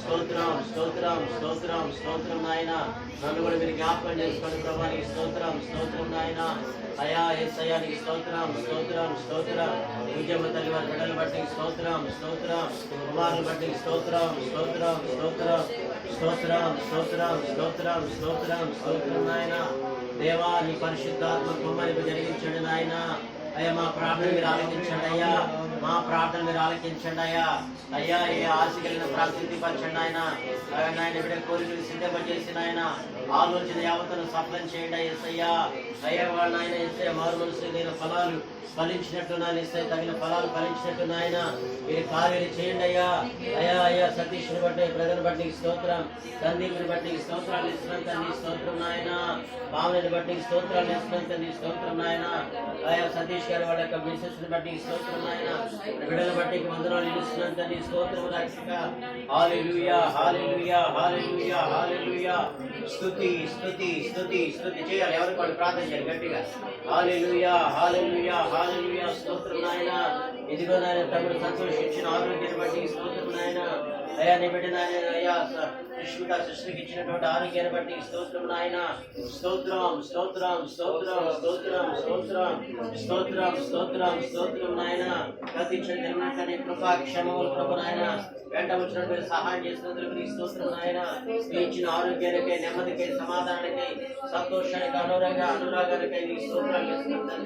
స్తోత్రం స్తోత్రం స్తోత్రం స్తోత్రం నాయన. నన్ను కూడా మీరు జ్ఞాపకం చేసుకోండి ప్రభా. నీకు స్తోత్రం స్తోత్రం నాయన. అయా యేసయ్యా నీకు స్తోత్రం స్తోత్రం స్తోత్రం. ఉద్యమ తల్లి వారి బిడ్డలు బట్టి స్తోత్రం స్తోత్రం. కుమారులు బట్టి స్తోత్రం స్తోత్రం స్తోత్రం స్తోత్రం స్తోత్రం స్తోత్రం స్తోత్రం స్తోత్రం నాయన. దేవా నీ పరిశుద్ధాత్మ కుమారులు జరిగించండి నాయన. అయ్యా మా ప్రార్థన మీరు ఆలకించండి అయ్యా. మా ప్రార్థన మీరు ఆలకించండి అయ్యా. అయ్యా ఏ ఆశ కలిగిన ప్రార్థించండి ఆయన. ఆయన బిడ్డ కోరికలు సిద్ధపరిచేసిన ఆయన ఆలోచన యావతను సఫలం చేయండి అయ్యా. అయ్యా వాళ్ళ ఆయన ఇస్తే మారు మనసు నేను ఫలాలు ఫలించినట్టు నాయన ఇస్తే తగిన ఫలాలు ఫలించినట్టు నాయన మీరు కార్యాలు చేయండి అయ్యా. అయ్యా అయ్యా సతీష్ని బట్టి ప్రజలను బట్టి స్తోత్రం. సందీప్ని బట్టి స్తోత్రాలు ఇస్తున్నాం తండ్రి స్తోత్రం నాయన. భావనని బట్టి స్తోత్రాలు ఇస్తున్నాం తండ్రి స్తోత్రం నాయన. అయ్యా సతీష్ గారి వాళ్ళ యొక్క బిజినెస్ ని బట్టి స్తోత్రం నాయన. బిడ్డల బట్టి వందనాలు ఇస్తున్నాం తండ్రి స్తోత్రం రక్షక. హల్లెలూయా హల్లెలూయా హల్లెలూయా హల్లెలూయా. స్తుతి స్తుతి స్తుతి స్తుతి చేయాలి. ఎవరికి వాళ్ళు ప్రార్థన చేయాలి గట్టిగా. హల్లెలూయా హల్లెలూయా హల్లెలూయా. స్తోత్రం నాయన. ఇదిగో నాయన తమ్ముడు సంతోషించిన ఆరోగ్యాన్ని బట్టి స్తోత్రం నాయన. అయ్యా నీ బిడ్డ నాయన అయ్యా సుష్మిత సృష్టికి ఇచ్చినటువంటి ఆరోగ్యాన్ని బట్టి స్తోత్రం నాయన. స్తోత్రం స్తోత్రం స్తోత్రం స్తోత్రం స్తోత్రం స్తోత్రం స్తోత్రం స్తోత్రం నాయన. ప్రతిక్షణ కృపా క్షమములు ప్రభు నాయన వెంట వచ్చినట్టు సహాయం చేసినందుకు నీ స్తోత్రం నాయన. ఇచ్చిన ఆరోగ్యానికై నెమ్మదికై సమాధానానికై సంతోషానికి అనురాగానికై నీ స్తోత్రాలు చేస్తున్నాం.